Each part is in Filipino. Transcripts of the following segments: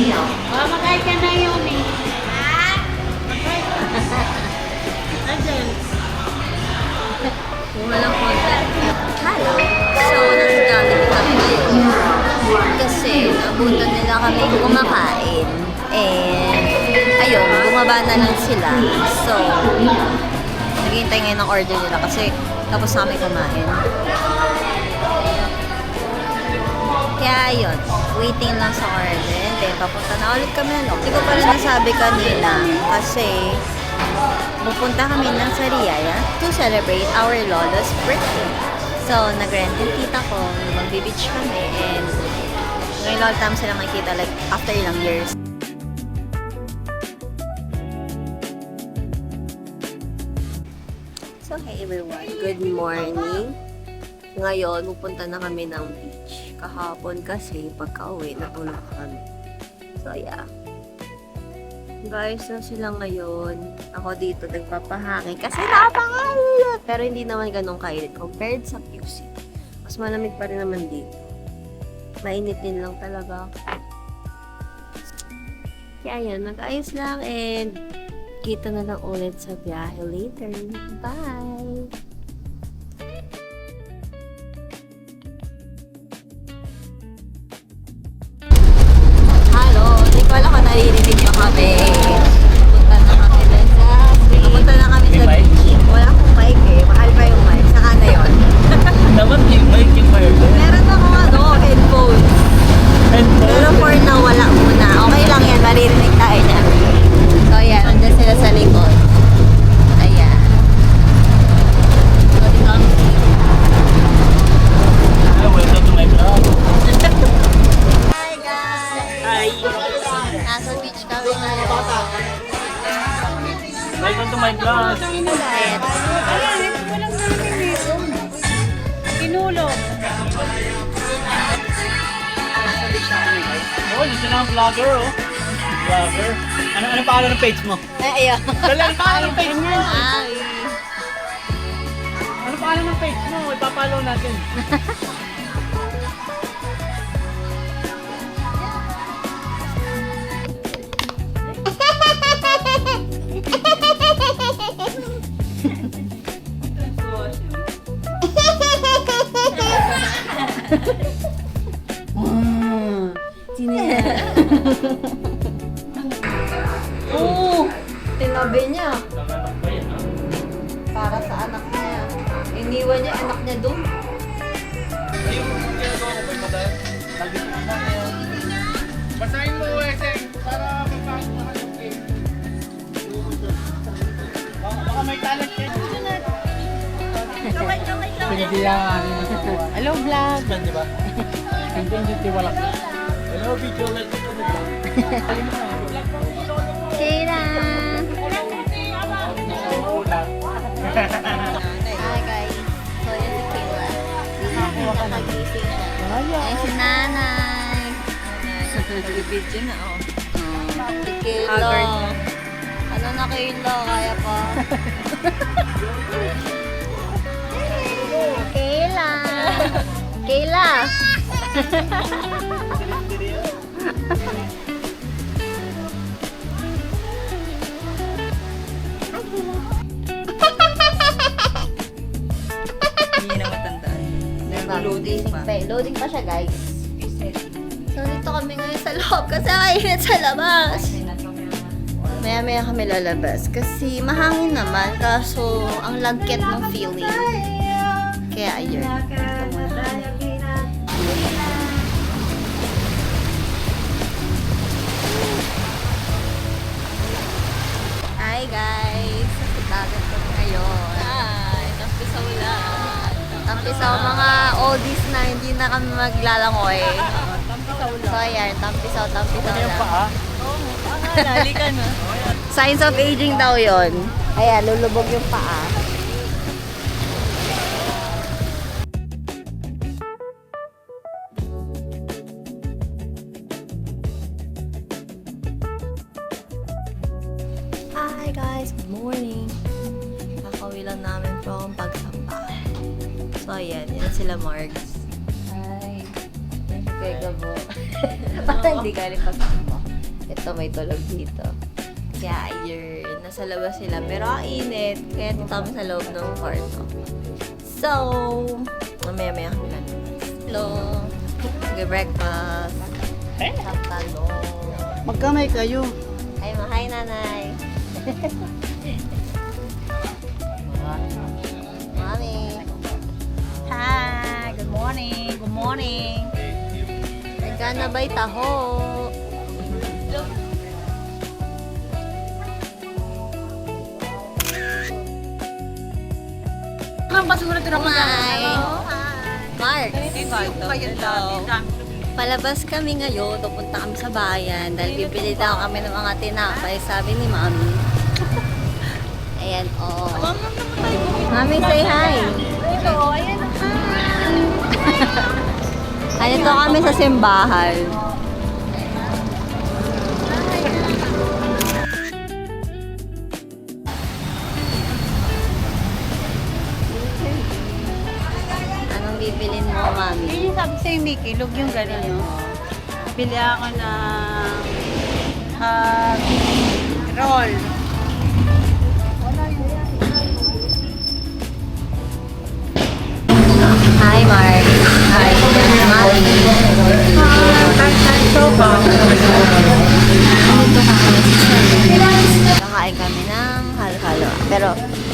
Oh, mag-hi ka na yun eh. Ayan. Kung walang content. Hello. So, nagagalit kami ngayon. Kasi, abutan nila kami kumakain. And, ayun, bumaba na lang sila. So, naghihintay ngayon ng order nila kasi tapos namin kumain. Kaya yun, waiting lang sa order. And then, papunta na ulit kami ng Hindi ko pa rin nasabi kanina kasi pupunta kami ng Sariaya to celebrate our lolo's birthday. So, nag-rent yung tita ko, mag-beach kami, and ngayon all time sila makikita like after ilang years. So, hey everyone, good morning. Ngayon, pupunta na kami ng beach. Kahapon kasi, pagka-uwi, natulog kami. So, yeah. Guys, na sila ngayon. Ako dito nagpapahangin kasi napakainit. Pero hindi naman ganun kainit compared sa QC. Mas malamig pa rin naman dito. Mainit din lang talaga. Kaya yan, nag-ayos lang and kita na lang ulit sa biyahe later. Bye! Hello! Hindi ko alam kung naririnig nyo kami. Punta na kami dun sa... Punta na kami sa beach. Wala akong mic eh. Mahal pa yung mic. Saka na yun. Dapat yung mic yung wireless. Meron ako headphones. Pero for now, wala muna. Okay lang yan. Maririnig tayo niya. So, ayan. Nandiyan sila sa likod. Ayan. So, dito kami. Welcome to my vlog. Hi, guys! Hi! Nasa beach kami ngayon. Welcome to my vlog. Ulit. Ayan, walang namin dito. Pinulog. Nasa beach na kami, guys. Oh, dito na ang vlogger, oh. Vlogger. Ano pangalan ng page mo? Ay, ayaw. Dali, ano pangalan ng page mo? Ay. Ano pangalan ng page mo? Ipapalo natin. Sino yan? Oo! Tinabi niya. Nanganak ba yan, ah? Para sa anak niya. Iniwan niya anak niya doon. Ayun, ginagawa ko ba yung madaya? Lagi ko na yan. Basahin mo, Eseng, para mapasok na yung game. Baka may talent yan. Pinagdiyangan. Hello, vlog. Di ba? Hindi tiwala. Hello, video ulit dito na vlog. Kira! Hi guys. So yan si Kira. Nakagising siya. Ayan si nanay. Video na, oh. Si Kilo. Ano na Kilo? Kaya pa. Kayla! Kayla! Hindi na matandaan. Loading pa. Loading pa siya, guys. So, dito kami ngayon sa loob kasi mainit sa labas. Maya-maya kami lalabas kasi mahangin naman kaso ang lagkit ng feeling. Kaya ayun. Ito muna kami. Hi guys! Sa dagat kami ngayon. Hi! Tampisaw lang. Tampisaw mga oldies na hindi na kami maglalangoy. So ayan, tampisaw lang. Ano yung paa? Lali ka na. Signs of aging daw yon. Ayan, lulubog yung paa. Hi guys, good morning. Kakauwi lang namin from pagsamba. So ayan, yan sila Margs. Hi. Kaya gabo. Parang hindi ka rin pagsamba. Ito may tulog dito. Kaya yun, nasa labas sila. Pero ang init, kaya dito kami sa loob ng kwarto. So, mamaya-maya kami lang. Hello. Mag-breakfast. Tatalo. Magkamay kayo. Ay, hi nanay. Mami. Hi, good morning. Good morning. Nagkana ba'y taho? Ang basura ito na Hi. Mark. Hello. Palabas kami ngayon, pupunta kami sa bayan dahil bibili daw kami ng mga tinapay, sabi ni Mami. Ayan, oh. Mami, say hi. Ito, ayan. Ayan to kami sa simbahan. Anong bibilin mo, Mami? Yun yung sabi sa'yo, Mickey, lug yung gano'n, no? Bili ako ng roll. Hi, Mark. Hi, Mami. Kakain kami ng halo-halo. Pero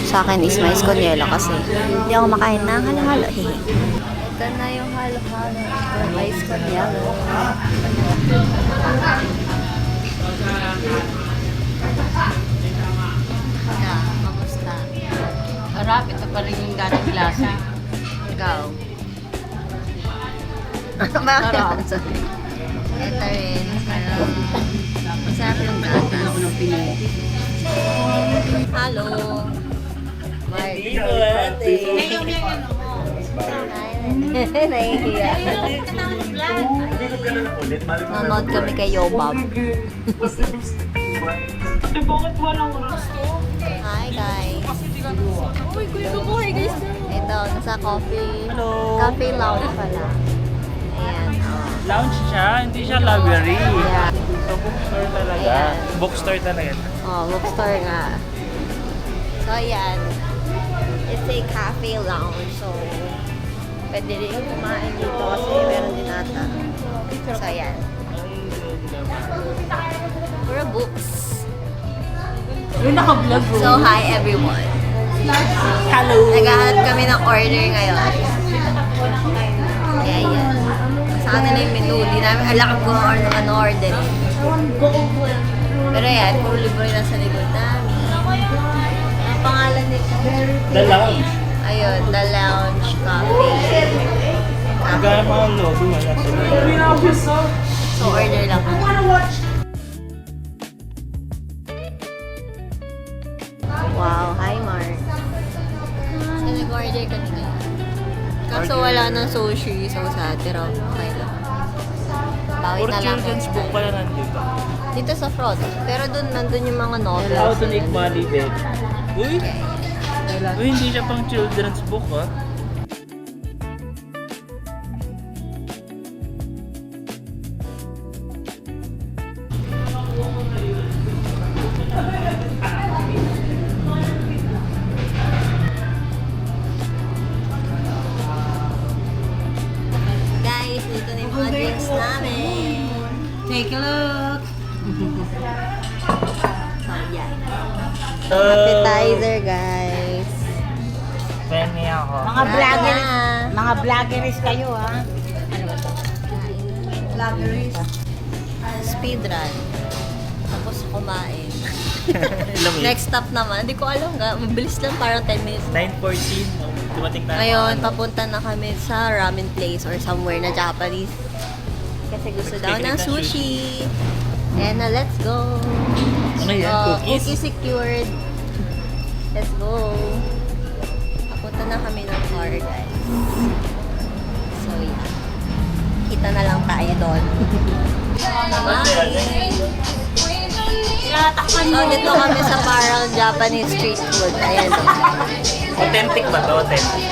sa akin is mais con yelo kasi hindi ako makain ng halo-halo. Ito na yung halo-halo. Mais con yelo. Yeah, kamusta? Harap, ito pa rin yung dating lasa. Ikaw. Bakit? Ito rin. Masarap yung gatas. Ako ng Pinoy. Hello. Mark. Nahihiya. Nanonood kami kay Yobab. Hi guys. Ito, nasa coffee. Coffee lounge pala. Ayan, oh. Lounge siya, hindi siya library. Yeah. So, bookstore talaga. Ayan. Bookstore talaga. Oh, bookstore nga. So, ayan. It's a cafe lounge. So, pwede rin kumain dito kasi meron din ata. So, ayan. Puro books. Yung naka-vlog bro. So, hi everyone. Hello. Naghahanap kami ng order ngayon. Kaya yan. Sa kanila yung menu. Di namin alam kung ano order. Pero yan, puro libro yung nasa likod namin. Ang pangalan nito? The Lounge. Ayun, The Lounge Cafe. Magkano mga logo wala sila. So, order lang. Wow, hi Mark. So, nag-order kami ngayon. Kaso wala ng sushi, so sa pero okay lang. Bawi Or na lang. children's book pala nandito. Dito sa front. Pero nandun yung mga novels. How to make money din. Uy! Okay. Uy, hindi siya pang children's book ah. Guys, dito na yung mga drinks namin. Take a look. So, yan. Appetizer, guys. Penny ako. Mga vlogger, Tara. mga vloggeries kayo, ha? Vloggeries. Speedrun. Tapos kumain. Alam mo yun? Next stop naman, hindi ko alam nga. Mabilis lang, parang 10 minutes. 9:14. Dumating na. Ngayon, papunta na kami sa ramen place or somewhere na Japanese. Kasi gusto daw ng sushi. And let's go. Ano yan? Cookies? Cookie secured. Let's go. Papunta na kami ng car, guys. So, yeah. Kita na lang tayo doon. Bye! So, dito kami sa parang Japanese street food. Ayan. Authentic ba to? Authentic.